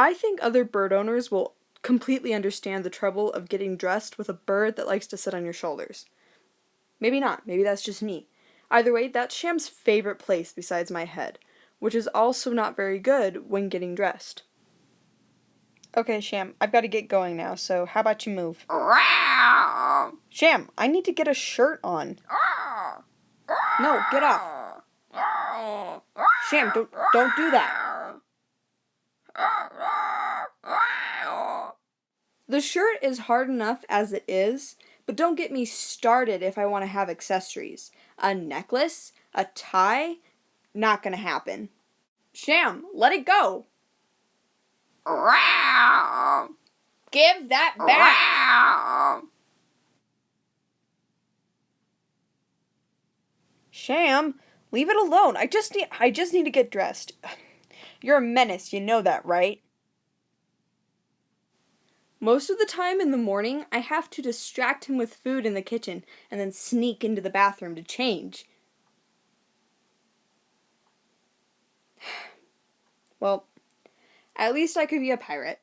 I think other bird owners will completely understand the trouble of getting dressed with a bird that likes to sit on your shoulders. Maybe not. Maybe that's just me. Either way, that's Sham's favorite place besides my head, which is also not very good when getting dressed. Okay, Sham, I've got to get going now, so how about you move? Sham, I need to get a shirt on. No, get off. Sham, don't do that. The shirt is hard enough as it is, but don't get me started if I want to have accessories. A necklace? A tie? Not gonna happen. Sham, let it go. Give that back. Sham, leave it alone. I just need to get dressed. You're a menace, you know that, right? Most of the time in the morning, I have to distract him with food in the kitchen and then sneak into the bathroom to change. Well, at least I could be a pirate.